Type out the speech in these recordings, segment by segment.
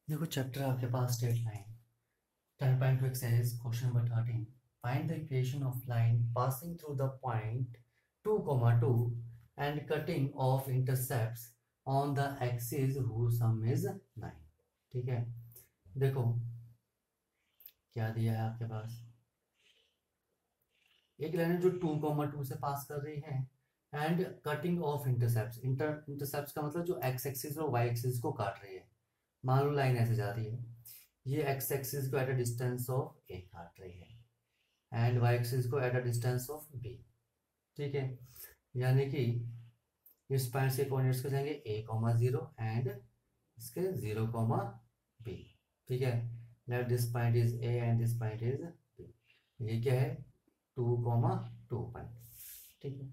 देखो चैप्टर आपके पास straight line 10.2 exercise question number 13 find the equation of line passing through the point 2, 2 and cutting off intercepts on the axis whose sum is 9। ठीक है, देखो क्या दिया है आपके पास। एक लाइन है जो 2, 2 से पास कर रही है and cutting off intercepts. Intercepts का मतलब जो एक्स एक्सिस और वाई एक्सिस को काट रही है। मान लो लाइन ऐसे जा रही है, ये एक्स एक्सिस को at a distance of A काट रही है एंड वाई एक्सिस को at a distance of B. ठीक है, यानी कि इस पॉइंट से कोऑर्डिनेट्स को जाएंगे a, 0 एंड इसके 0, b। ठीक है, let this point is a and this point is b। ये क्या है 2, 2 पॉइंट। ठीक है,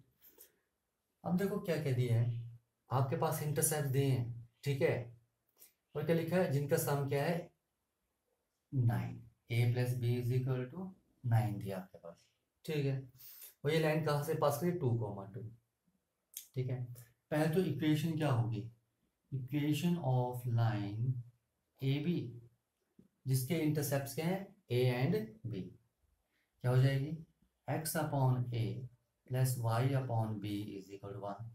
अब देखो क्या क्या दिया है आपके पास, इंटरसेप्ट दिए हैं। ठीक है, और क्या लिखा है, जिनका सम क्या है 9, a+b = 9 दिया आपके पास। ठीक है, और ये लाइन कहाँ से पास करी 2, 2। ठीक है, पहले तो इक्वेशन क्या होगी, equation of line A B जिसके इंटरसेप्ट्स क्या है ए एंड बी, क्या हो जाएगी x/a+y/b = 1।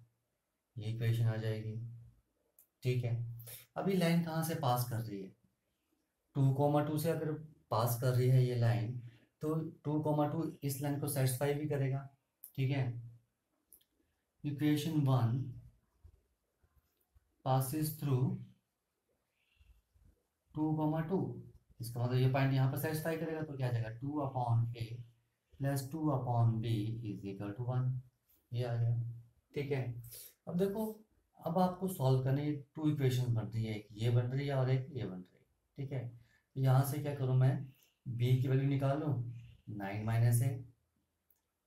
ये इक्वेशन आ जाएगी। ठीक है, अभी लाइन कहाँ से पास कर रही है 2, 2 से अगर पास कर रही है ये लाइन, तो 2, 2 इस लाइन को सेटिस्फाई भी करेगा। ठीक है, इक्वेशन 1 passes through 2, 2। इसका मतलब ये पॉइंट यहाँ पर सेटिस्फाई करेगा, तो क्या आ जाएगा 2/a+2/b = 1। ये आ गया। ठीक है, अब देखो, अब आपको सॉल्व करने टू इक्वेशन बन रही है, एक ये बन रही है और एक ये बन रही है। ठीक है, तो यहाँ से क्या करूँ मैं, b की वैल्यू निकाल लूँ 9 - a,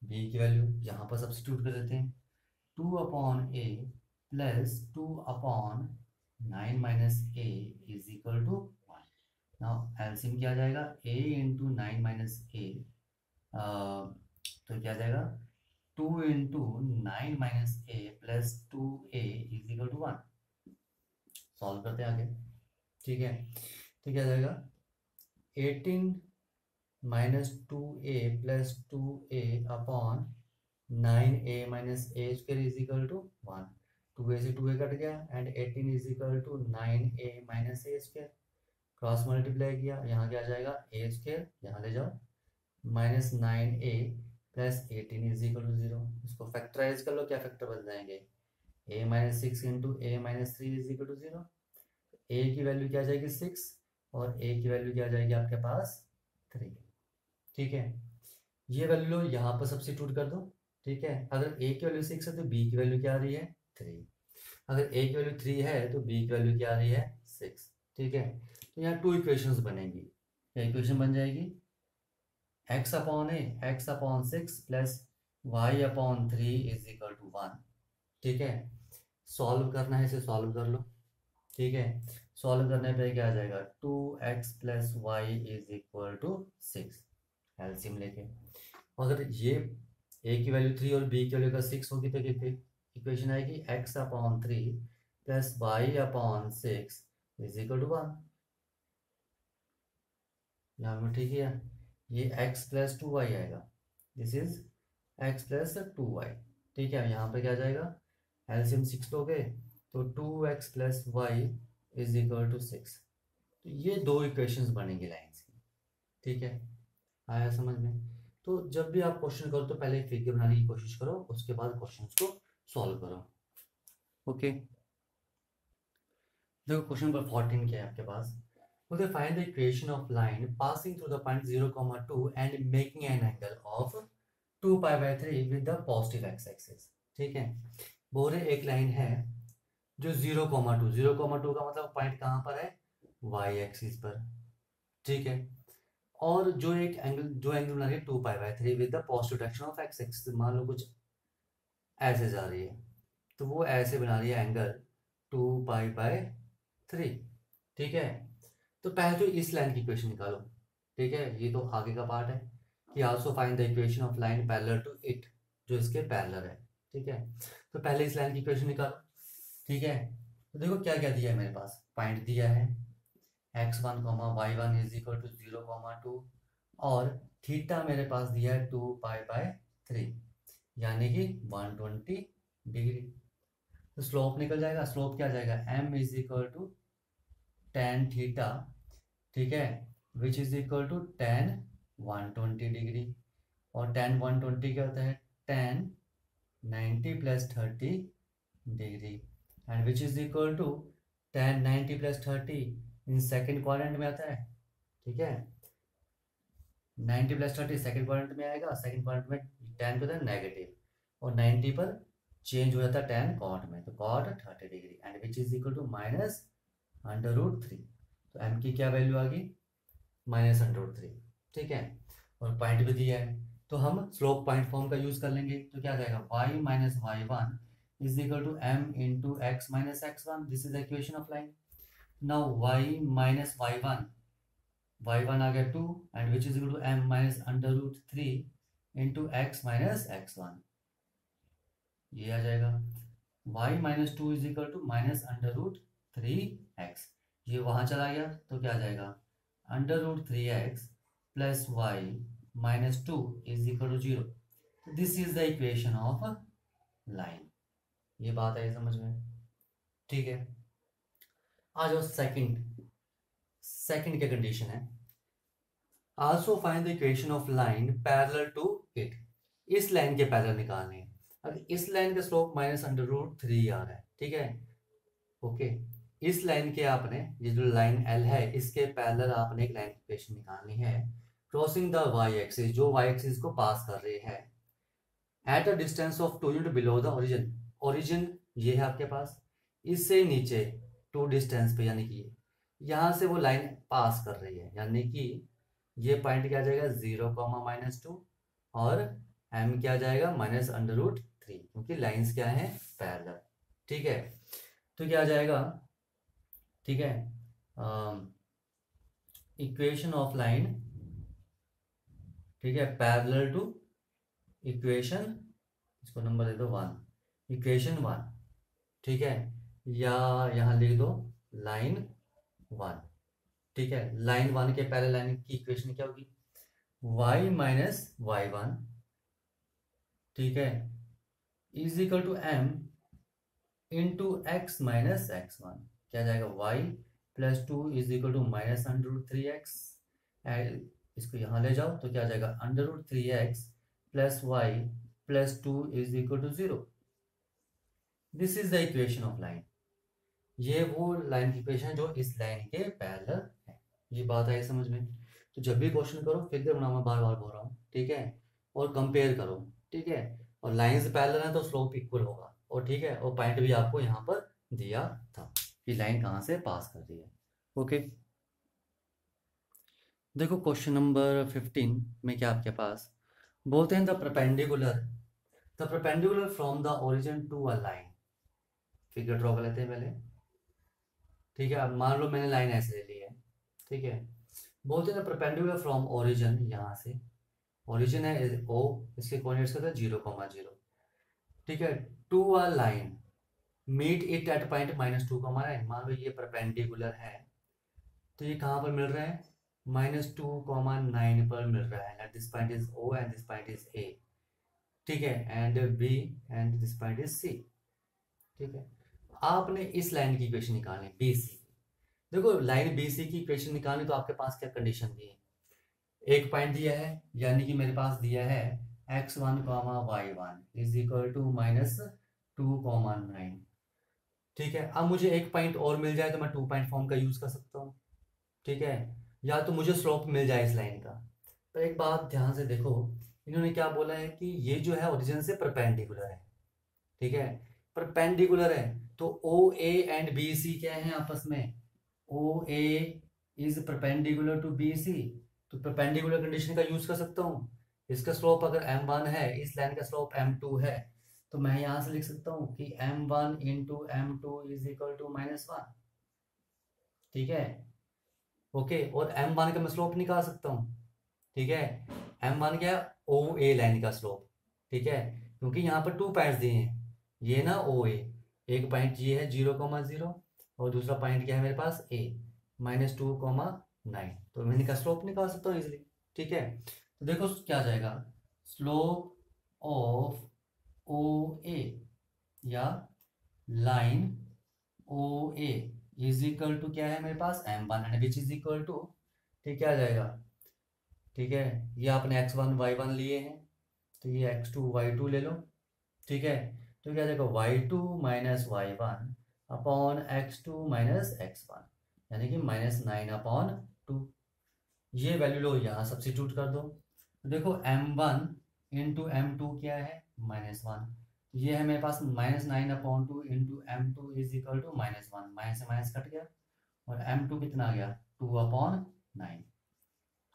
b की वैल्यू यहाँ पर सब्स्टिट्यूट कर देते हैं 2/a+2/9 - a नाउ एलसीएम क्या आ जाएगा a इंटू 9 - a, तो क्या आ जाएगा 2 × 9 - a+2a = 1। सॉल्व करते हैं आगे। ठीक है, तो क्या आ जाएगा 18 - 2a+2a/9a - a² = 1। 2a से 2a कट गया and 18 = 9a - a²। Cross multiply किया, यहाँ क्या आ जाएगा a², यहाँ ले जाओ -9a+18 = 0। इसको फैक्टराइज कर लो, क्या फैक्टर बन जाएंगे a-6 × a-3 = 0। a की वैल्यू क्या आ जाएगी 6 और a की वैल्यू क्या आ जाएगी आपके पास 3। ठीक है, ये वैल्यू यहाँ पर सब्स्टिट्यूट कर दो। ठीक है, अगर a की वैल्यू 6 है तो b की वैल्यू क्या आ रही है 3। अगर a की वैल्यू 3 है तो b की वैल्यू क्या आ रही है 6। ठीक है, तो यहाँ टू इक्वेशंस बनेंगी। क्या इक्वेशन बन जाएगी x/a+y/3 ठीक है, सॉल्व करना है, इसे सॉल्व कर लो। ठीक है, सॉल्व करने पे क्या आ जाएगा 2x+y = 6। एलसीएम लेके, अगर ये a की वैल्यू 3 और b की वैल्यू का 6 होगी तो इक्वेशन आएगी x/3+y/6 = 1। यहाँ में ठीक है, ये x+2y आएगा, दिस इज x+2y। ठीक है, यहाँ पे क्या आ जाएगा एलसीएम 6 लोगे तो 2x+y = 6। तो ये दो इक्वेशंस बनेंगे लाइंस की। ठीक है, आया समझ में। तो जब भी आप क्वेश्चन करो तो पहले फिगर बनाने की कोशिश करो, उसके बाद क्वेश्चंस को सॉल्व करो। ओके, देखो क्वेश्चन नंबर 14 क्या है आपके पास। Okay, find the equation of line passing through the point 0, 2 and making an angle of 2π/3 with the positive x-axis। ठीक है, बोले एक लाइन है जो 0, 0, 2 का मतलब पॉइंट कहाँ पर है y एक्सिस पर। ठीक है, और जो एंगल बना रही है 2π/3 with the positive direction of x axis. मान लो कुछ ऐसे जा रही है तो वो ऐसे बना रही है एंगल 2π/3। ठीक है, तो पहले तो इस लाइन की इक्वेशन निकालो। ठीक है, ये तो आगे का पार्ट है कि also find the equation of line parallel to it, जो इसके पैरेलल है। ठीक है, तो पहले इस लाइन की इक्वेशन निकालो। ठीक है, तो देखो क्या क्या दिया है मेरे पास, पॉइंट दिया है, x1 comma y1 is equal to 0,2 और थीटा मेरे पास दिया है 2π/3 यानी कि 120 डिग्री। तो स्लोप निकल जाएगा, स्लोप क्या आ जाएगा, m is equal to tan theta, ठीक है, which is equal to tan 120 degree. और tan 120 क्या होता है, tan 90 + 30 degree and which is equal to tan 90 + 30 in second quadrant में आता है, ठीक है, 90 + 30 सेकेंड क्वाड्रेंट में आएगा, सेकेंड क्वाड्रेंट में tan को होता है नेगेटिव और 90 पर चेंज हो जाता है tan cot में, तो cot 30 degree and which is equal to -√3। तो m की क्या वैल्यू आ गई, -√3, ठीक है, और पॉइंट भी दिया है तो हम स्लोप पॉइंट फॉर्म का यूज कर लेंगे। तो क्या आ जाएगा, y - y1 is equal to m into x - x1, this is the equation of line. Now y - y1 आ गया 2 and which is equal to m -√3 into x - x1, ये आ जाएगा y - 2 is equal to -√3x, ये वहां चला गया तो क्या आ जाएगा, √3x plus y - 2 is equal to 0। This is the equation of line. ये बात है समझ में, ठीक है। आ जाओ सेकंड क्या कंडीशन है, also find the equation of line parallel to it. इस लाइन के पैरेलल निकालने हैं। अब इस लाइन का स्लोप -√3 आ रहा है, ठीक है, ओके। इस लाइन के आपने, ये जो लाइन L है, इसके पैरेलल आपने एक लाइन की इक्वेशन निकालनी है क्रॉसिंग द y एक्सिस, जो y एक्सिस को पास कर रही है eight a distance of 2 unit below the origin. Origin ये है आपके पास, इससे नीचे 2 डिस्टेंस पे, यानी कि यहाँ से वो लाइन पास कर रही है, यानी कि ये पॉइंट क्या आ जाएगा 0,-2 और m क्या आ जाएगा -√3, क्योंकि लाइंस क्या है पैरेलल, ठीक है। तो क्या आ जाएगा, ठीक है, इक्वेशन ऑफ लाइन, ठीक है, पैरेलल टू इक्वेशन, इसको नंबर दे दो 1, इक्वेशन 1, ठीक है, या यहाँ लिख दो लाइन 1, ठीक है। लाइन 1 के पहले लाइन की इक्वेशन क्या होगी, y - y1, ठीक है, is equal to m into x - x1, क्या जाएगा y + 2 is equal to -√3x, इसको यहाँ ले जाओ तो क्या जाएगा √3x plus y + 2 is equal to 0। This is the equation of line. ये वो लाइन की इक्वेशन है जो इस लाइन के पैरेलल है। ये बात आई समझ में। तो जब भी क्वेश्चन करो फिगर बनाओ, मैं बार बार बोल रहा हूँ, ठीक है, और कंपेयर करो, ठीक है, और लाइंस पैरेलल है तो स्लोप इक्वल होगा, और ठीक है, और पॉइंट भी आपको यहाँ पर दिया था कि लाइन कहाँ से पास कर रही है, ओके। देखो क्वेश्चन नंबर 15 में क्या आपके पास बोलते हैं, the perpendicular from the origin to a line. Figure draw कर लेते हैं पहले, ठीक है। अब मान लो मैंने लाइन ऐसे ले ली है, ठीक है, बोलते हैं परपेंडिकुलर फ्रॉम ओरिजिन, यहाँ से ओरिजिन है ओ, इसके कोऑर्डिनेट्स कहते हैं 0,0, ठीक है, to a line meet it at point -2,9। मान लो ये परपेंडिकुलर है तो ये कहाँ पर मिल रहा है, -2,9 पर मिल रहा है। This point is O and this point is A, ठीक है, and B and this point is C, ठीक है। आपने इस लाइन की इक्वेशन निकालनी है BC। देखो लाइन BC की इक्वेशन निकालनी तो आपके पास क्या कंडीशन दी है, एक पॉइंट दिया है, यानी कि मेरे पास दिया है x1, y1 is equal to -2,9, ठीक है। अब मुझे एक पॉइंट और मिल जाए तो मैं 2 पॉइंट फॉर्म का यूज कर सकता हूँ, ठीक है, या तो मुझे स्लोप मिल जाए इस लाइन का। तो एक बात ध्यान से देखो, इन्होंने क्या बोला है कि ये जो है ओरिजिन से परपेंडिकुलर है, ठीक है, परपेंडिकुलर है तो OA एंड BC क्या है आपस में, OA is perpendicular to BC, तो परपेंडिकुलर कंडीशन का यूज कर सकता हूँ। इसका स्लोप अगर m1 है, इस लाइन का स्लोप m2 है, तो मैं यहां से लिख सकता हूँ कि m1 into m2 is equal to -1, ठीक है, ओके। और m1 का मैं स्लोप निकाल सकता हूँ, ठीक है, m1 क्या है, OA लाइन का स्लोप, ठीक है, क्योंकि यहाँ पर 2 पॉइंट्स दिए हैं, ये ना OA, एक पॉइंट ये है 0,0 और दूसरा पॉइंट क्या है मेरे पास A, -2,9। तो मैं इनका स्लोप निकाल सकता हूँ इजिली। ठीक है, तो देखो क्या आ जाएगा, स्लोप ऑफ ओ ए या line O A is equal to क्या है मेरे पास m1 and which is equal to, ठीक है आ जाएगा। ठीक है, ये आपने x1 y1 लिए हैं, तो ये x2 y2 ले लो। ठीक है, तो क्या आ जाएगा y2 minus y1 upon x2 minus x1, यानी कि -9/2। ये वैल्यू लो यहाँ सब्सिट्यूट कर दो, तो देखो m1 इंटू m2 क्या है -1, ये है मेरे पास -9/2 into m2 is equal to -1, minus से माइनस कट गया, और m2 कितना आ गया 2/9।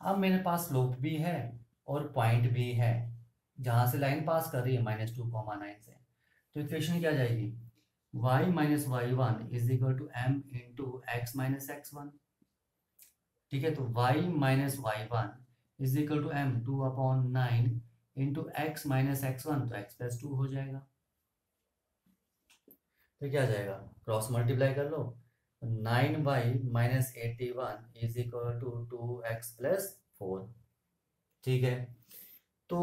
अब मेरे पास स्लोप भी है और पॉइंट भी है जहाँ से लाइन पास कर रही है -2,9 से, तो इक्वेशन क्या जाएगी y minus y1 is equal to m into x minus x1। ठीक है, तो y minus y1 is equal to m 2/9 into x minus x1, तो x प्लस 2 हो जाएगा। तो क्या आ जाएगा, क्रॉस मल्टीप्लाई कर लो, 9y minus 81 is equal to 2x plus 4। ठीक है, तो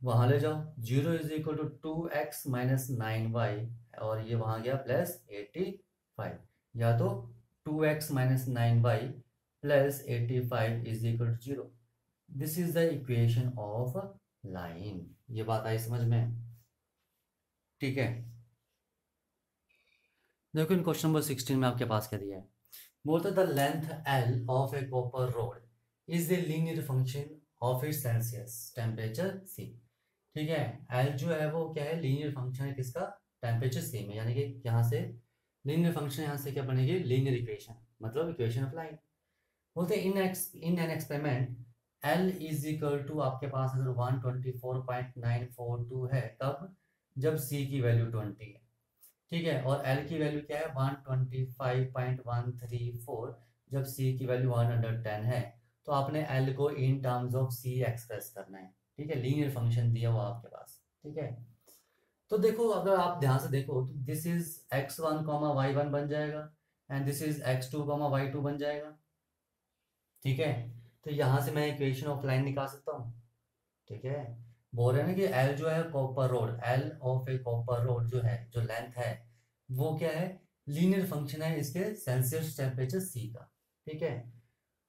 वहां ले जाओ, 0 is equal to 2x minus 9y, और ये वहां गया प्लस 85, या तो 2x minus 9y plus 85 is equal to 0। This is the equation of line. ये बात आई समझ में? ठीक है, देखो इन क्वेश्चन नंबर 16 में आपके पास क्या दिया है, बोलते the length L of A copper road is the linear function of its Celsius temperature C। ठीक है, L जो है वो क्या है, लीनियर फंक्शन है किसका, टेम्परेचर C में, यानी कि यहाँ से लीनियर फंक्शन, यहाँ से क्या बनेगी लीनियर इक्वेशन, मतलब इक्वेशन ऑफ लाइन। बोलते in an experiment L is equal to आपके पास अगर 124.942 है, कब, जब C की वैल्यू 20 है। ठीक है, और L की वैल्यू क्या है 125.134, जब C की वैल्यू 110 है, तो आपने L को इन टर्म्स ऑफ C एक्सप्रेस करना है। ठीक है, लीनियर फंक्शन दिया हुआ आपके पास। ठीक है, तो देखो अगर आप ध्यान से देखो तो दिस इज x1 y1 बन जाएगा, and this is x2 y2 बन जाएगा। ठीक है, तो यहाँ से मैं इक्वेशन ऑफ लाइन निकाल सकता हूँ। ठीक है, बोल रहे हैं ना कि L जो है copper road, L of A copper road जो है, जो लेंथ है वो क्या है, लीनियर फंक्शन है इसके सेल्सियस टेम्परेचर C का। ठीक है,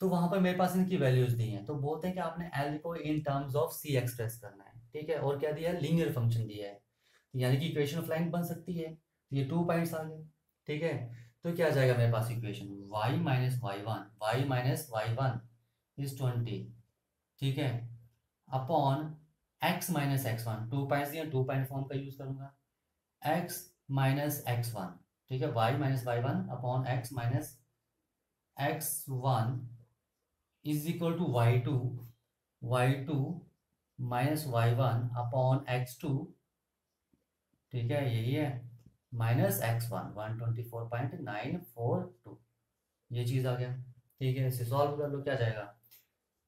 तो वहां पर मेरे पास इनकी वैल्यूज दी हैं, तो बोलते हैं कि आपने L को इन टर्म्स ऑफ C एक्सप्रेस करना है। ठीक है, और क्या दिया है, लीनियर फंक्शन दिया है, यानी कि इक्वेशन ऑफ लाइन बन सकती है। तो ये 2 पॉइंट्स आ गए। ठीक है, तो क्या आ जाएगा मेरे पास equation, y minus Y one is 20। ठीक है, upon x minus x1, 2 points दिए, 2 पॉइंट फॉर्म का यूज करूंगा, x माइनस x1। ठीक है, y minus y1 upon x minus x1 is equal to y2 minus y1 upon x2। ठीक है, यही है, माइनस x1 124.942, ये चीज आ गया। ठीक है, इसे सॉल्व कर लो, क्या जाएगा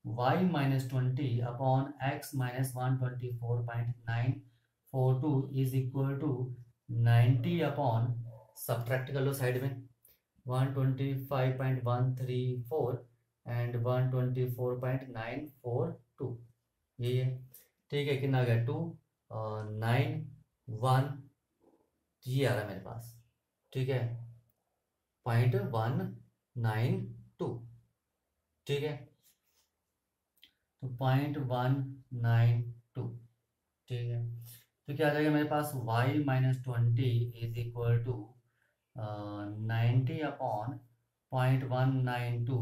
y minus 20 upon x minus 124.942 is equal to 90 upon, subtract कर लो साइड में, 125.134 एंड 124.942, यही है। ठीक है, कितना आ गया 2 9 1, ये आ रहा है मेरे पास। ठीक है, 0.192। ठीक है, तो 0.192। ठीक है, तो क्या आ जाएगा मेरे पास y minus 20 is equal to 90 upon 0.192,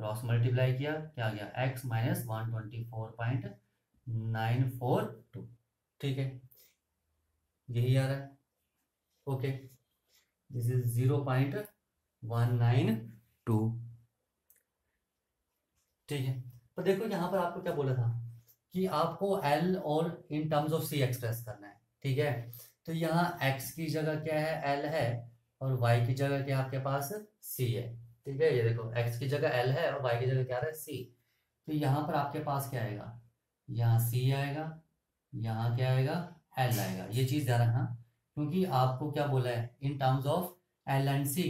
cross multiply किया, क्या आ गया x माइनस 124.942। ठीक है, यही आ रहा है। Okay, this is 0.192। ठीक है, तो देखो यहाँ पर आपको क्या बोला था कि आपको L और इन टर्म्स ऑफ C एक्सप्रेस करना है। ठीक है, तो यहाँ x की जगह क्या है L है, और y की जगह क्या आपके पास C है। ठीक है, ये देखो x की जगह L है और y की जगह क्या है C। तो यहाँ पर आपके पास क्या आएगा, यहाँ C आएगा, यहाँ क्या आएगा L आएगा। ये चीज ध्यान रखना, क्योंकि आपको क्या बोला है in terms of L and C,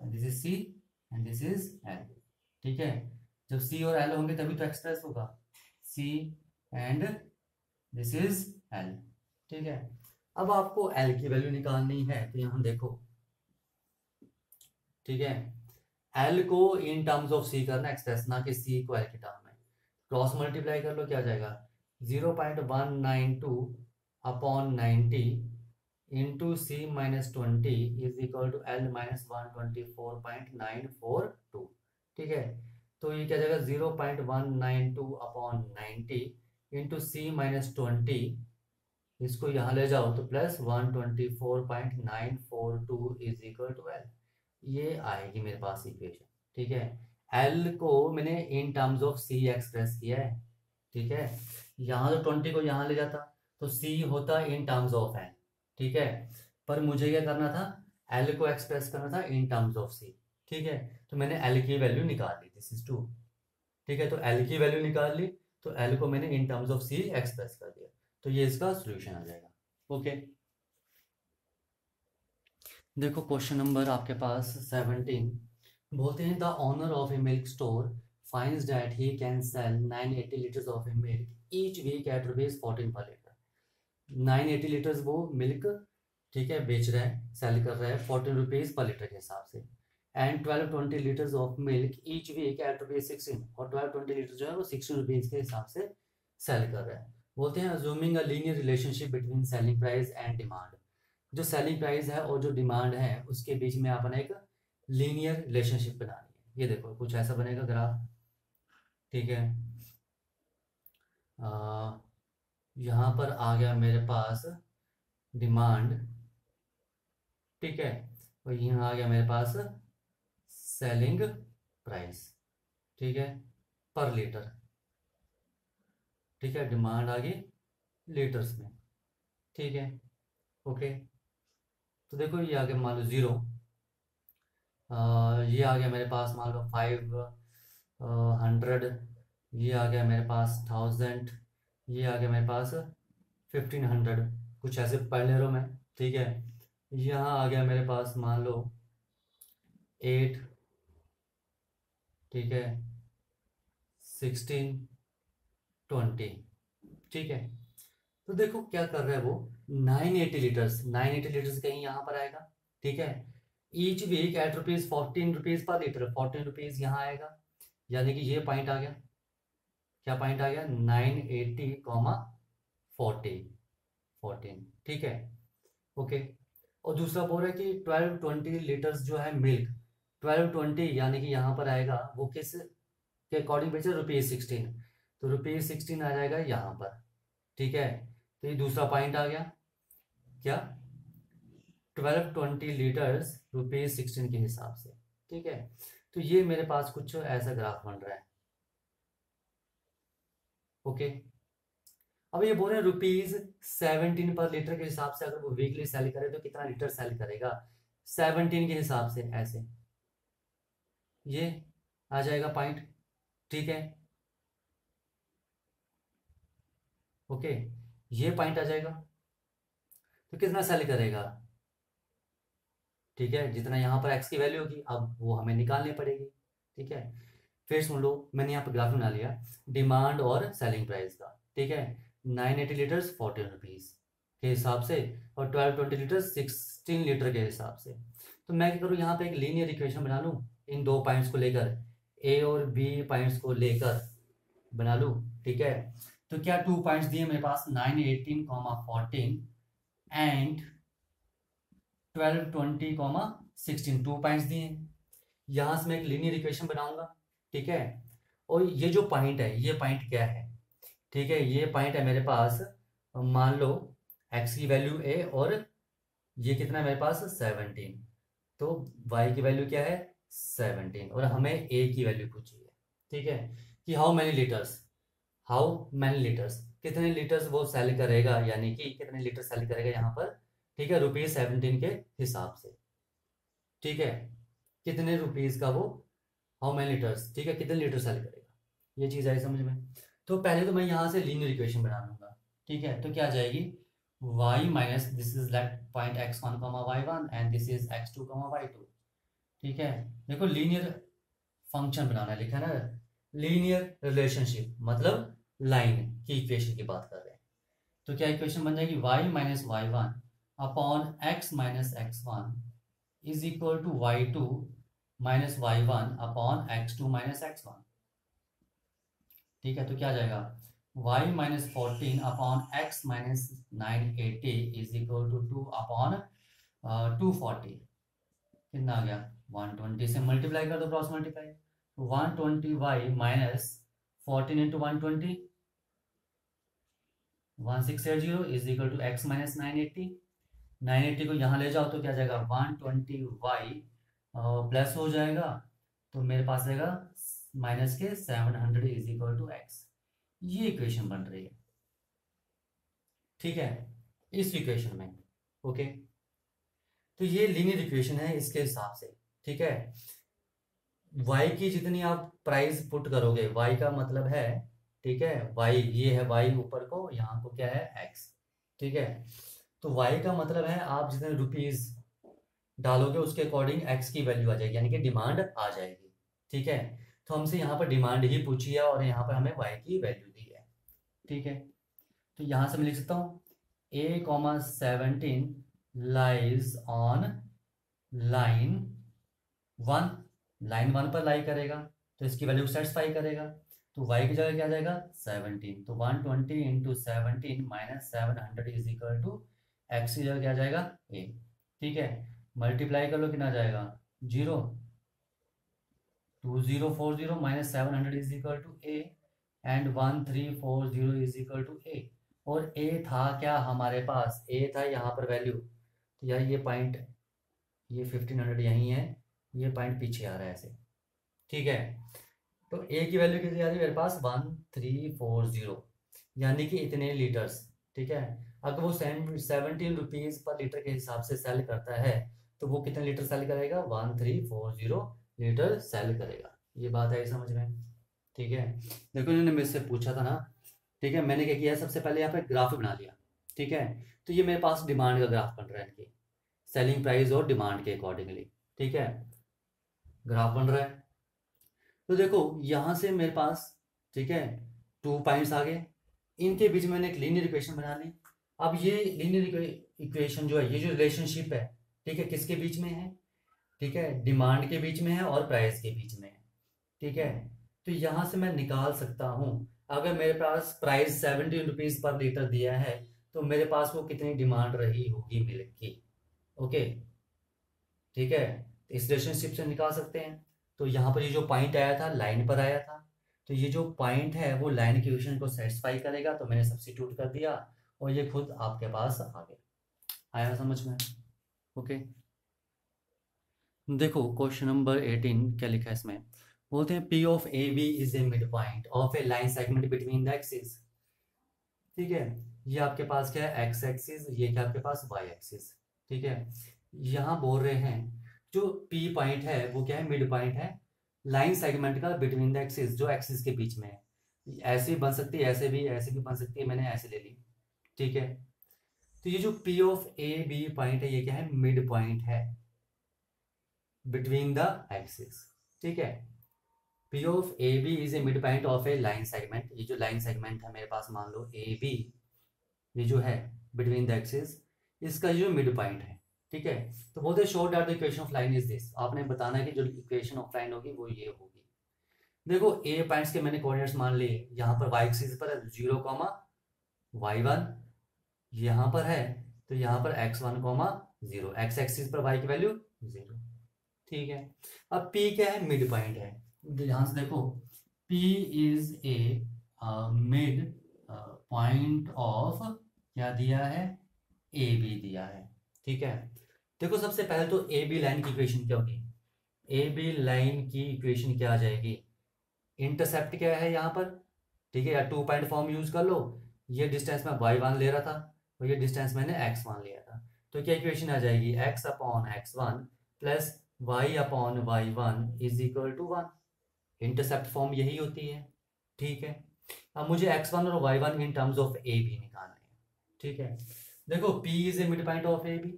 this is C and this is L. ठीक है, जब सी और एल होंगे तभी तो एक्सप्रेस होगा, सी एंड दिस इज एल। ठीक है, अब आपको एल की वैल्यू निकालनी है तो यहाँ देखो, ठीक है, एल को इन टर्म्स ऑफ सी करना एक्सप्रेस, ना कि सी को एल के टर्म में। क्रॉस मल्टीप्लाई कर लो, क्या आ जाएगा 0.192 upon 90 into C minus 20 is equal to L minus 124.942। ठीक है, तो ये क्या जाएगा 0.192 अपॉन 90 इंटू सी माइनस 20, इसको यहाँ ले जाओ तो plus 124.942 is equal to L. ये आएगी मेरे पास इक्वेशन। ठीक है, एल को मैंने in terms of C express किया है। ठीक है, यहाँ तो 20 को यहाँ ले जाता तो सी होता इन टर्म्स ऑफ एल। ठीक है, पर मुझे क्या करना था, एल को एक्सप्रेस करना था इन टर्म्स ऑफ सी। ठीक है, तो मैंने एल की वैल्यू निकाल ली, दिस इज 2। ठीक है, तो एल की वैल्यू निकाल ली, तो एल को मैंने in terms of C express कर दिया, तो ये इसका सोल्यूशन आ जाएगा। ओके, देखो क्वेश्चन नंबर आपके पास 17 बोलते हैं the owner of a milk store finds that he can sell 980 litres of a milk each week at rupees 14 per litre. 980 litres वो मिल्क, ठीक है, बेच रहा है, सेल कर रहा है 14 रुपीज पर लीटर के हिसाब से। And 1220 litres of milk each week at rupees 16, और 1220 लीटर जो है वो 16 रुपीज के हिसाब से सेल कर रहा है। बोलते हैं assuming a linear relationship between selling price and demand. जो सेलिंग प्राइस है और जो डिमांड है उसके बीच में आपने एक लीनियर रिलेशनशिप बनानी है। ये देखो कुछ ऐसा बनेगा ग्राफ। ठीक है, यहाँ पर आ गया मेरे पास डिमांड, ठीक है, और यहाँ आ गया मेरे पास सेलिंग प्राइस, ठीक है, पर लीटर। ठीक है, डिमांड आ गई लीटर्स में। ठीक है, ओके, तो देखो ये आ गया मान लो 0, ये आ गया मेरे पास मान लो 500, ये आ गया मेरे पास 1000, ये आ गया मेरे पास 1500, कुछ ऐसे पढ़ ले रहा हूँ मैं। ठीक है, यहाँ आ गया मेरे पास मान लो 8, ठीक है, 16, 20। ठीक है, तो देखो क्या कर रहा है वो, 980 लीटर्स, 980 लीटर्स कहीं यहाँ पर आएगा। ठीक है, each week at rupees 14 rupees per litre, 14 rupees यहाँ आएगा, यानी कि ये पॉइंट आ गया। क्या पॉइंट आ गया 980 कॉमा 14। ठीक है, ओके, और दूसरा बोल रहा है कि 1220 लीटर्स जो है मिल्क, 1220 यानी कि यहाँ पर आएगा वो किस के अकॉर्डिंग बेचे, ₹16, तो ₹16 आ जाएगा यहाँ पर। ठीक है, तो ये दूसरा पॉइंट आ गया, क्या 1220 लीटर्स ₹16 के हिसाब से। ठीक है, तो ये मेरे पास कुछ ऐसा ग्राफ बन रहा है। ओके, अब ये बोल रहे हैं ₹17 पर लीटर के हिसाब से अगर वो वीकली सेल करे तो कितना लीटर सेल करेगा 17 के हिसाब से, ऐसे ये आ जाएगा पॉइंट। ठीक है, ओके, ये पॉइंट आ जाएगा, तो कितना सेल करेगा। ठीक है, जितना यहाँ पर एक्स की वैल्यू होगी अब वो हमें निकालनी पड़ेगी। ठीक है, फिर सुन लो, मैंने यहाँ पर ग्राफ बना लिया डिमांड और सेलिंग प्राइस का। ठीक है, 980 लीटर्स 14 रुपीज के हिसाब से और 1220 लीटर 16 लीटर के हिसाब से। तो मैं क्या करूँ, यहाँ पे एक लीनियर इक्वेशन बना लूँ इन दो पॉइंट्स को लेकर, ए और बी पॉइंट्स को लेकर बना लूँ। ठीक है, तो क्या 2 पॉइंट्स दिए मेरे पास 918, 14 एंड 1220, 16, 2 पॉइंट्स दिए। यहाँ से मैं एक लीनियर इक्वेशन बनाऊंगा। ठीक है, और ये जो पॉइंट है ये पॉइंट क्या है, ठीक है, ये पॉइंट है मेरे पास, मान लो x की वैल्यू a और ये कितना है मेरे पास 17, तो y की वैल्यू क्या है 17 और हमें a की वैल्यू पूछी है। ठीक है, कि हाउ मैनी लीटर्स, कितने लीटर्स वो सेल करेगा, यानी कि कितने लीटर सेल करेगा यहाँ पर। ठीक है, ₹17 के हिसाब से। ठीक है, कितने रुपीस का वो, हाउ मैनी लीटर्स, ठीक है, कितने लीटर सेल करेगा, ये चीज़ आई समझ में। तो पहले तो मैं यहाँ से लीनियर इक्वेशन बना लूंगा। ठीक है, तो क्या आ जाएगी y minus this is like point x1 y1 and this is x2 y2। ठीक है, देखो लीनियर फंक्शन बनाना है, लिखा है ना, लीनियर रिलेशनशिप मतलब लाइन की इक्वेशन की बात कर रहे हैं। तो क्या इक्वेशन बन जाएगी, y minus Y one upon X minus X one is equal to y2 minus Y one upon x2 minus X one. ठीक है, तो क्या आ जाएगा, y minus 14 upon X minus 980 is equal to 2 upon 240। कितना आ गया, 120 से मल्टीप्लाई कर दो, क्रॉस मल्टीप्लाई, तो 120y minus 14 into 120 1680 is equal to X minus 980। 980 को यहाँ ले जाओ तो क्या जाएगा, 120y प्लस हो जाएगा, तो मेरे पास रहेगा माइनस के 700 इज इक्वल टू एक्स। ये इक्वेशन बन रही है। ठीक है, इस इक्वेशन में। ओके, तो ये लीनियर इक्वेशन है इसके हिसाब से। ठीक है, y की जितनी आप प्राइस पुट करोगे, y का मतलब है, ठीक है, y ये है, y ऊपर को, यहाँ को क्या है x। ठीक है, तो y का मतलब है आप जितने रुपीस डालोगे उसके अकॉर्डिंग x की वैल्यू आ जाएगी, यानी कि डिमांड आ जाएगी। ठीक है, तो हमसे यहाँ पर डिमांड ही पूछी है और यहाँ पर हमें y की वैल्यू दी है। ठीक है, तो यहाँ से मैं लिख सकता हूँ a,17 lies on line 1, line 1 पर लाई करेगा तो इसकी वैल्यू सेटिस्फाई करेगा, तो y की जगह क्या आ जाएगा 17, तो 120 into 17 minus 700 is equal to X की जगह क्या आ जाएगा a। ठीक है, मल्टीप्लाई कर लो, कितना आ जाएगा 0, 2040 minus 700 is equal to a and 1340 is equal to a। और a था क्या हमारे पास, a था यहाँ पर वैल्यू, तो यार ये पॉइंट, ये 1500 यहीं है, ये पॉइंट पीछे आ रहा है ऐसे। ठीक है, तो a की वैल्यू कितनी आ रही है मेरे पास 1340, यानी कि इतने लीटर्स। ठीक है, अगर वो 17 रुपीज पर लीटर के हिसाब से सेल करता है तो वो कितने लीटर सेल करेगा, 1340 लीटर सेल करेगा। ये बात है समझ में। ठीक है, देखो इन्होंने मेरे से पूछा था ना। ठीक है, मैंने क्या किया, सबसे पहले यहाँ पे ग्राफ बना लिया। ठीक है, तो ये मेरे पास डिमांड का ग्राफ बन रहा है इनकी, सेलिंग प्राइस और डिमांड के अकॉर्डिंगली। ठीक है, ग्राफ बन रहा है, तो देखो यहाँ से मेरे पास, ठीक है, 2 पॉइंट्स आ गए, इनके बीच में मैंने एक लीनियर इक्वेशन बना ली। अब ये लीनियर इक्वेशन जो है, ये जो रिलेशनशिप है, ठीक है, किसके बीच में है, ठीक है, डिमांड के बीच में है और प्राइस के बीच में है। ठीक है, तो यहाँ से मैं निकाल सकता हूँ, अगर मेरे पास प्राइस 17 रुपीज पर लीटर दिया है तो मेरे पास वो कितनी डिमांड रही होगी मिल्क की। ओके, ठीक है, इस रिलेशनशिप से निकाल सकते हैं। तो यहाँ पर ये जो पॉइंट आया था लाइन पर आया था, तो ये जो पॉइंट है वो लाइन की इक्वेशन को सेटिस्फाई करेगा, तो मैंने सब्स्टिट्यूट कर दिया और ये खुद आपके पास आ गया। आया समझ में। ओके, देखो क्वेश्चन नंबर 18 क्या लिखा है इसमें, बोलते हैं P of A B is a mid point of a line segment between the axis. ठीक है, ये आपके पास क्या है एक्स एक्सिस, ये क्या आपके पास वाई एक्सिस। ठीक है, यहाँ बोल रहे हैं जो P पॉइंट है वो क्या है, मिड पॉइंट है लाइन सेगमेंट का बिटवीन द एक्सिस, जो एक्सिस के बीच में है। ऐसे भी बन सकती है, ऐसे भी बन सकती है, मैंने ऐसे ले ली। ठीक है, तो ये जो P of A B point है ये क्या है, मिड पॉइंट है बिटवीन द एक्सिस। ठीक है, P of A B is a mid point of a line segment, ये जो लाइन सेगमेंट है मेरे पास, मान लो ए बी, ये जो है बिटवीन द एक्सिस, इसका जो मिड पॉइंट है। ठीक है, तो बोलते हैं show that the equation of line is this, आपने बताना है कि जो इक्वेशन ऑफ लाइन होगी वो ये होगी। देखो ए पॉइंट्स के मैंने कोऑर्डिनेट्स मान लिए, यहाँ पर वाई एक्सिस पर 0, y1, यहाँ पर है तो यहाँ पर x1, 0, एक्स एक्सिस पर y की वैल्यू 0। ठीक है, अब P क्या है, मिड पॉइंट है। ध्यान से देखो, P is a mid point of, क्या दिया है, ए बी दिया है। ठीक है, देखो सबसे पहले तो ए बी लाइन की इक्वेशन क्या होगी, ए बी लाइन की इक्वेशन क्या आ जाएगी, इंटरसेप्ट क्या है यहाँ पर, ठीक है, या 2 पॉइंट फॉर्म यूज कर लो, ये डिस्टेंस मैं y1 ले रहा था और ये डिस्टेंस मैंने x1 लिया था, तो क्या इक्वेशन आ जाएगी, x upon x1 plus y upon y1 is equal to 1। Intercept form यही होती है। ठीक है, अब मुझे x1 और y1 इन टर्म्स ऑफ ए भी निकालना है। ठीक है, देखो P is a mid point of A B,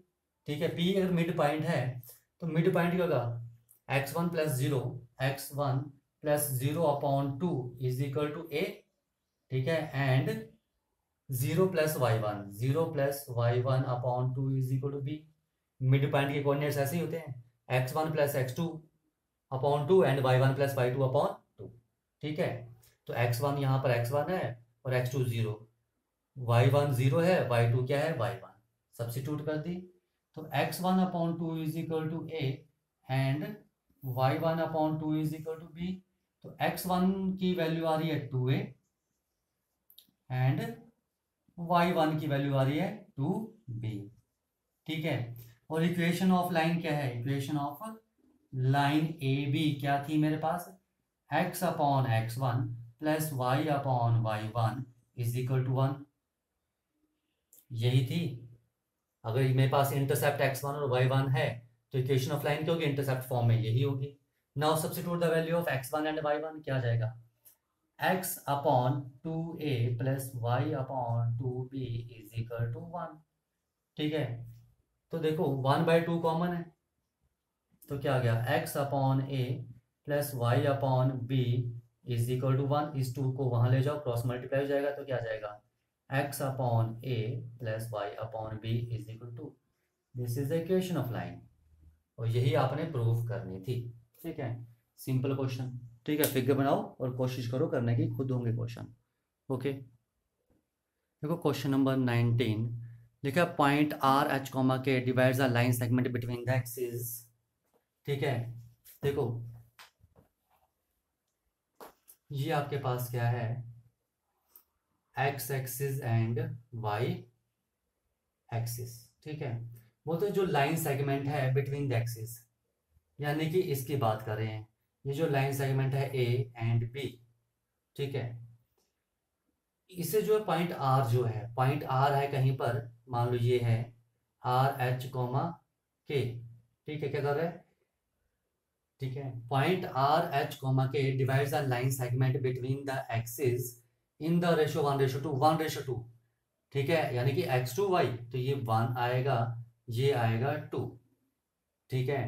ठीक है। P अगर मिड पॉइंट है तो मिड पॉइंट क्या होगा, x1 plus zero, x1 plus zero upon two is equal to a, ठीक है। And 0 plus y one, 0 plus y1 upon two is equal to b. Mid point के coordinates ऐसे ही होते हैं, x1 plus x2 upon two and y1 plus y2 upon two, ठीक है। तो x1 यहाँ पर x1 है और x2 0, y1 0 है, y2 क्या है, y1। सब्स्टिट्यूट कर दी तो x1 upon two is equal to A and y1 upon two is equal to B. तो x1 की वैल्यू आ रही है 2a एंड y1 की वैल्यू आ रही है 2b, ठीक है। और इक्वेशन ऑफ लाइन क्या है, equation of line A B क्या थी मेरे पास, x upon x1 plus y upon y1 is equal to 1, यही थी। अगर मेरे पास इंटरसेप्ट x1 और y1 है तो इक्वेशन ऑफ लाइन क्या होगी, इंटरसेप्ट फॉर्म में यही होगी। Now substitute the value of x1 and y1, क्या आ जाएगा, x upon 2a plus y upon 2b is equal to 1, ठीक है। तो देखो 1/2 कॉमन है तो क्या आ गया, x upon a plus y upon b is equal to 1। इस 2 को वहां ले जाओ, क्रॉस मल्टीप्लाई हो जाएगा तो क्या आ जाएगा, x upon a plus y upon b is equal to, this is the equation of line. और यही आपने प्रूव करनी थी, ठीक है। सिंपल क्वेश्चन, ठीक है। फिगर बनाओ और कोशिश करो करने की, खुद होंगे क्वेश्चन, ओके। देखो क्वेश्चन नंबर 19 लिखा, point R H comma K divides the line segment between the axis, ठीक है। देखो ये आपके पास क्या है, X axis and Y axis, ठीक है। वो तो जो लाइन सेगमेंट है बिटवीन द एक्सिस, यानी कि इसकी बात कर रहे हैं। ये जो लाइन सेगमेंट है ए एंड बी, ठीक है। इसे जो पॉइंट आर जो है, पॉइंट आर है कहीं पर, मान लो ये है आर एच कॉमा के, ठीक है। क्या कर रहे हैं, ठीक है। Point R H comma K divides the line segment between the axis in the ratio 1:2, 1:2, ठीक है। यानी कि x2y, तो ये 1 आएगा, ये आएगा 2, ठीक है।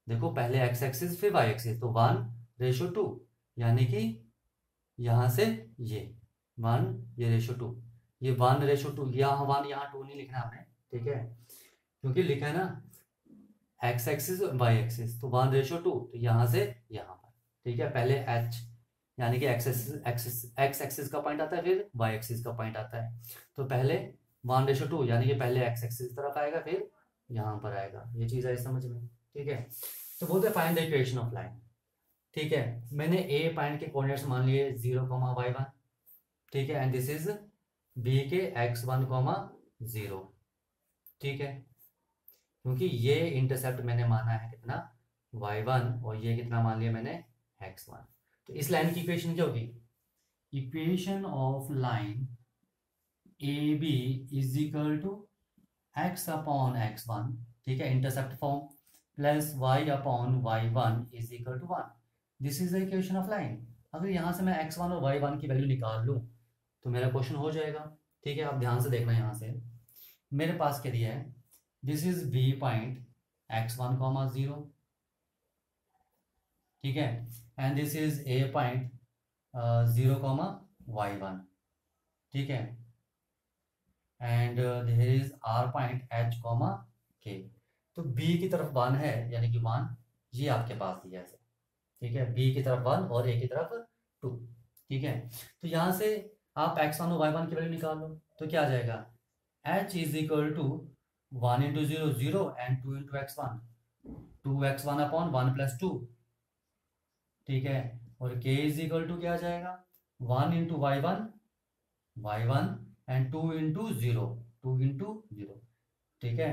देखो पहले x एक्सिस फिर y एक्सिस, तो 1:2, यानी कि यहां से ये 1, ये रेशो 2, ये 1:2, यहाँ 1 यहाँ 2 नहीं लिखना हमें, ठीक है। क्योंकि लिखा है ना x एक्सिस और y एक्सिस, तो 1:2, तो यहाँ से यहाँ पर, ठीक है। पहले h यानी कि x एक्सिस का पॉइंट आता है, फिर y एक्सिस का पॉइंट आता है। तो पहले 1:2 यानी कि पहले x एक्सिस की तरफ आएगा, फिर यहाँ पर आएगा। ये चीज़ आई समझ में, ठीक है। तो बोलते हैं find the equation of line, ठीक है। मैंने ए पॉइंट के कोऑर्डिनेट्स मान लिए 0,y1, ठीक है। एंड दिस इज बी के x1,0, ठीक है। क्योंकि ये इंटरसेप्ट मैंने माना है कितना, y1, और ये कितना मान लिया मैंने, x1। तो इस लाइन की इक्वेशन क्या होगी, equation of line A B is equal to x upon x1, ठीक है, intercept form, plus y upon y1 is equal to 1। This is the equation of line. अगर यहाँ से मैं x1 और y1 की वैल्यू निकाल लूँ तो मेरा क्वेश्चन हो जाएगा, ठीक है। आप ध्यान से देखना, यहाँ से मेरे पास क्या दिया है, this is B point x1,0, ठीक है। And this is a point 0,y1, ठीक है। And there is R point h, k। तो b की तरफ 1 है, यानी कि 1 ये आपके पास दिया है, ठीक है। b की तरफ 1 और a की तरफ 2, ठीक है। तो यहाँ से आप x1 और y1 की वैल्यू निकाल लो तो क्या आ जाएगा, h is equal to 1 × 0 0 and 2 × x1, 2x1 अपॉन 1 + 2, ठीक है। और k इज इक्वल टू क्या आ जाएगा, 1 × y1 एंड 2 × 0, 2 × 0, ठीक है,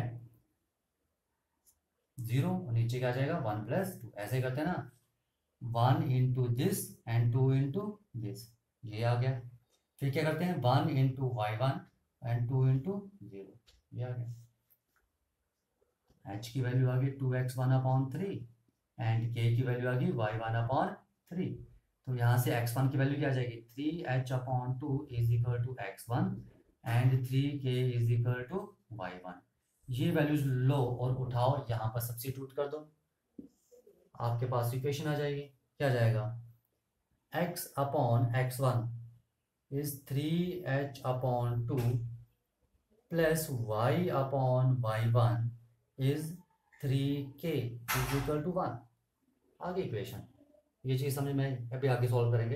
0, और नीचे क्या आ जाएगा 1 + 2। ऐसे करते हैं ना, 1 × दिस एंड 2 × दिस, ये आ गया। फिर क्या करते हैं, 1 × y1 एंड 2 × 0, ये आ गया। h की वैल्यू आ गई 2x1/3 एंड k की वैल्यू आ गई y1/3। तो यहाँ से x1 की वैल्यू क्या आ जाएगी, 3h/2 is equal to x1 and 3k is equal to y1। ये वैल्यूज लो और उठाओ, यहाँ पर सब्स्टिट्यूट कर दो, आपके पास इक्वेशन आ जाएगी। क्या जाएगा, x upon x1 is 3h upon 2 plus y upon y1 is 3k is equal to 1। आगे इक्वेशन, ये चीज़ समझ में, अभी आगे सॉल्व करेंगे।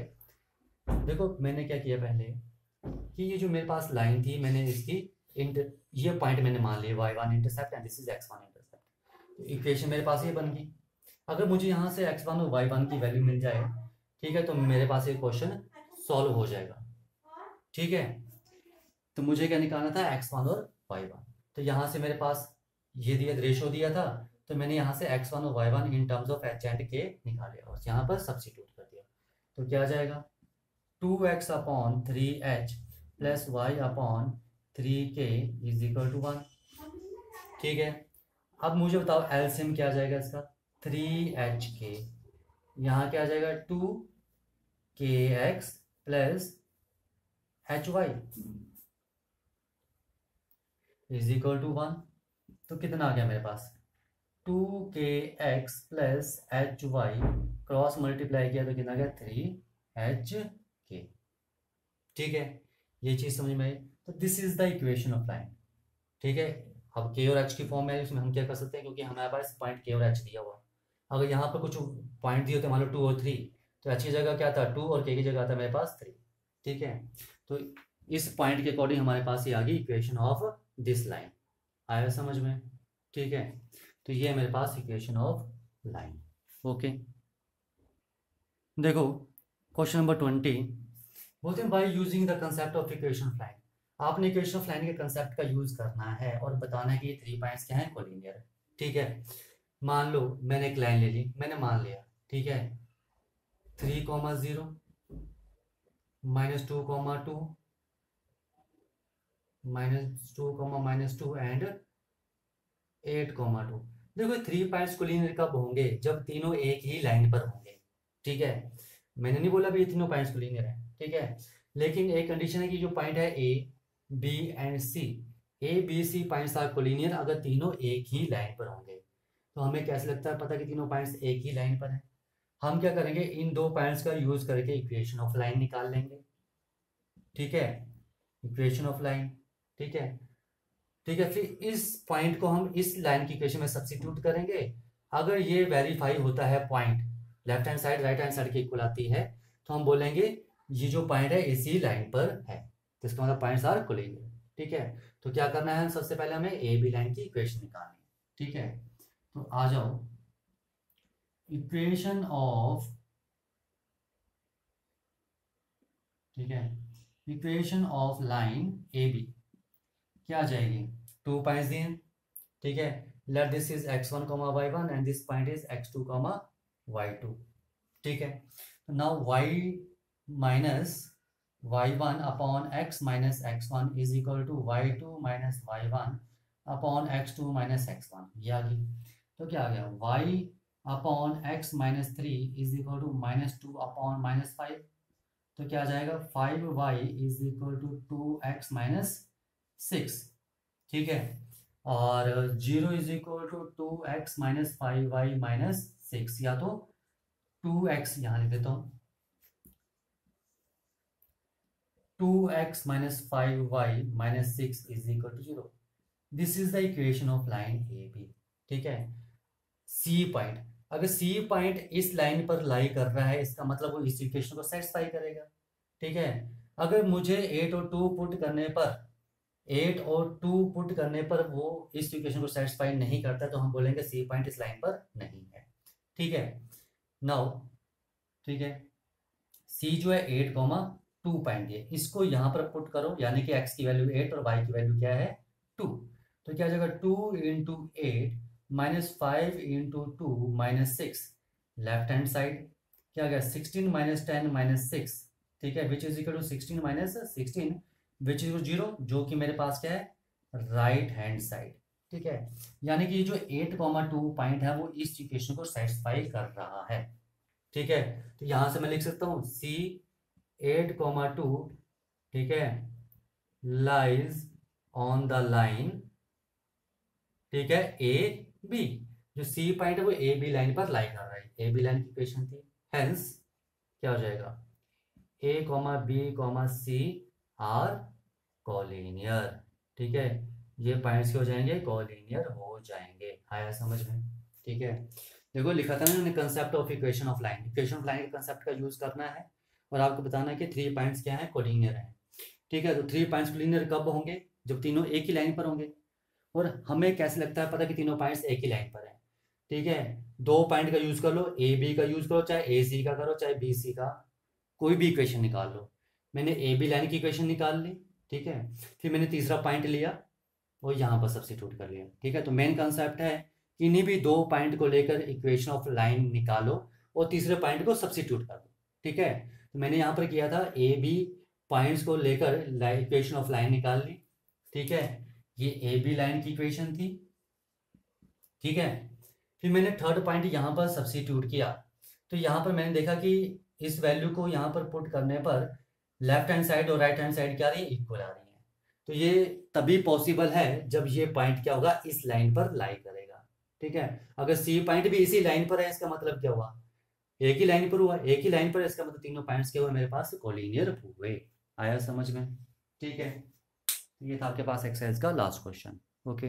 देखो मैंने क्या किया पहले कि ये जो मेरे पास लाइन थी, मैंने इसकी ये पॉइंट मैंने मान लिया y1 intercept and this is x1 intercept. तो इक्वेशन मेरे पास ये बन गई। अगर मुझे यहाँ से x1 और y1 की वैल्यू मिल जाए, ठीक है, तो मेरे पास ये क्वेश्चन सॉल्व हो जाएगा। ठीक है, तो मुझे क्या निकालना था, x1 और y1। तो यहाँ से मेरे पास ये दिया, रेशो दिया था, तो मैंने यहाँ से x1 और y1 in terms of h and k निकाले और यहाँ पर सब्स्टिट्यूट कर दिया। तो क्या आ जाएगा, 2x upon 3h plus y upon 3k is equal to 1। ठीक है, अब मुझे बताओ एलसीएम क्या आ जाएगा इसका, 3hk, यहाँ क्या आ जाएगा 2kx plus hy is equal to 1। तो कितना आ गया मेरे पास, 2kx plus hy cross multiply किया तो कितना आ गया 3hk। ठीक है, ये चीज समझ में आई। तो this is the equation of line. ठीक है, अब k और h की फॉर्म में इसमें हम क्या कर सकते हैं, क्योंकि हमारे पास पॉइंट k और h दिया हुआ है। अगर यहाँ पर कुछ पॉइंट दिए होते मान लो 2 और 3, तो h की जगह क्या था 2 और k की जगह था मेरे पास 3। ठीक है, तो इस पॉइंट के अकॉर्डिंग हमारे पास ये आ गई इक्वेशन ऑफ दिस लाइन। आया समझ में। ठीक है, तो ये है मेरे पास इक्वेशन ऑफ लाइन। ओके, देखो क्वेश्चन नंबर 20 बोलते हैं by using the concept of equation of line. आपने इक्वेशन ऑफ लाइन के कंसेप्ट का यूज करना है और बताना है कि ये 3 पॉइंट्स क्या है, कोलिनियर है। ठीक है, मान लो मैंने एक लाइन ले ली, मैंने मान लिया, ठीक है, 3, 0 -2, 2 -2, -2 एंड 8, 2। देखो 3 पॉइंट्स कोलिनियर कब होंगे, जब तीनों एक ही लाइन पर होंगे। ठीक है, मैंने नहीं बोला भी ये तीनों पॉइंट्स कोलिनियर है। ठीक है, लेकिन एक कंडीशन है कि जो पॉइंट है A B and C, A B C points are collinear अगर तीनों एक ही लाइन पर होंगे। तो हमें कैसे लगता है पता कि तीनों पॉइंट्स एक ही लाइन पर है। हम क्या करेंगे, इन 2 पॉइंट्स का यूज करके इक्वेशन ऑफ लाइन निकाल लेंगे। ठीक है, इक्वेशन ऑफ लाइन। ठीक है, ठीक है, फिर इस पॉइंट को हम इस लाइन की इक्वेशन में सब्स्टिट्यूट करेंगे। अगर ये वेरीफाई होता है, point left hand side right hand side की इक्वल आती है, तो हम बोलेंगे ये जो पॉइंट है इसी लाइन पर है, तो इसका मतलब पॉइंट्स आर कोलिनियर। ठीक है, तो क्या करना है, सबसे पहले हमें ए बी लाइन की इक्वेशन निकालनी है। ठीक है, तो आ जाओ, इक्वेशन ऑफ, ठीक है, equation of line A B क्या आ जाएगी, 2 पॉइंट्स दिए। ठीक है, let this is x1, y1 and this point is x2, y2। ठीक है, now y minus y1 upon x minus x1 is equal to y2 minus y1 upon x2 minus x1। ये आ गई, तो क्या आ गया, y upon x minus 3 is equal to -2 upon -5। तो क्या आ जाएगा, 5y is equal to 2x minus 6। ठीक है, और 0 is equal to 2x minus 5y minus 6, या तो 2x यहाँ लिख देता हूँ, 2x minus 5y minus 6 is equal to 0। This is the equation of line A B. ठीक है, सी पॉइंट, अगर सी पॉइंट इस लाइन पर लाई कर रहा है, इसका मतलब वो इस इक्वेशन को सेटिस्फाई करेगा। ठीक है, अगर मुझे 8 और 2 पुट करने पर 8 और 2 पुट करने पर वो इस इक्वेशन को सेटिस्फाई नहीं करता, तो हम बोलेंगे सी पॉइंट इस लाइन पर नहीं है। ठीक है, नाउ, ठीक है, सी जो है 8, 2 पॉइंट है, इसको यहाँ पर पुट करो, यानी कि x की वैल्यू 8 और y की वैल्यू क्या है 2। तो क्या हो जाएगा, 2 into 8 minus 5 into 2 minus 6, left hand side क्या गया 16 माइनस 10 माइनस 6। ठीक है, which is equal to 16 minus 16 which is 0, जो कि मेरे पास क्या है राइट हैंड साइड। ठीक है, यानी कि ये जो 8, 2 पॉइंट है वो इस इक्वेशन को सेटिस्फाई कर रहा है। ठीक है, तो यहां से मैं लिख सकता हूं C 8, 2, ठीक है, लाइज ऑन द लाइन, ठीक है, ए बी। जो सी पॉइंट है वो ए बी लाइन पर लाई कर रहा है, ए बी लाइन की इक्वेशन थी। हेंस क्या हो जाएगा, A comma B comma C are collinear, ठीक है, ये पॉइंट्स क्या हो जाएंगे, कोलिनियर हो जाएंगे। आया समझ में, ठीक है। देखो लिखा था ना मैंने, concept of equation of line, equation of line के कंसेप्ट का यूज करना है और आपको बताना है कि 3 पॉइंट्स क्या है, कोलिनियर है, ठीक है। तो 3 पॉइंट्स कोलिनियर कब होंगे, जब तीनों एक ही लाइन पर होंगे। और हमें कैसे लगता है पता कि तीनों पॉइंट्स एक ही लाइन पर हैं, ठीक है। 2 पॉइंट का यूज कर लो, ए बी का यूज करो, चाहे ए सी का करो, चाहे बी सी का, कोई भी इक्वेशन निकाल लो। मैंने ए बी लाइन की इक्वेशन निकाल ली, ठीक है। फिर मैंने तीसरा पॉइंट लिया और यहाँ पर सब्स्टिट्यूट कर लिया, ठीक है। तो मेन कंसेप्ट है कि इन्हीं भी 2 पॉइंट को लेकर इक्वेशन ऑफ लाइन निकालो और तीसरे पॉइंट को सब्स्टिट्यूट कर दो, ठीक है। तो मैंने यहाँ पर किया था, ए बी पॉइंट्स को लेकर इक्वेशन ऑफ लाइन निकाल ली, ठीक है। ये ए बी लाइन की इक्वेशन थी, ठीक है। फिर मैंने थर्ड पॉइंट यहाँ पर सब्स्टिट्यूट किया, तो यहाँ पर मैंने देखा कि इस वैल्यू को यहाँ पर पुट करने पर लेफ्ट हैंड साइड और राइट हैंड साइड क्या आ रही है, इक्वल आ रही है। तो ये तभी पॉसिबल है जब ये पॉइंट क्या होगा, इस लाइन पर लाई करेगा, ठीक है। अगर सी पॉइंट भी इसी लाइन पर है, इसका मतलब क्या हुआ, एक ही लाइन पर हुआ, एक ही लाइन पर, इसका मतलब तीनों पॉइंट्स क्या हुए मेरे पास, कोलिनियर हुए। आया समझ में, ठीक है। ये था आपके पास एक्सरसाइज का लास्ट क्वेश्चन, ओके।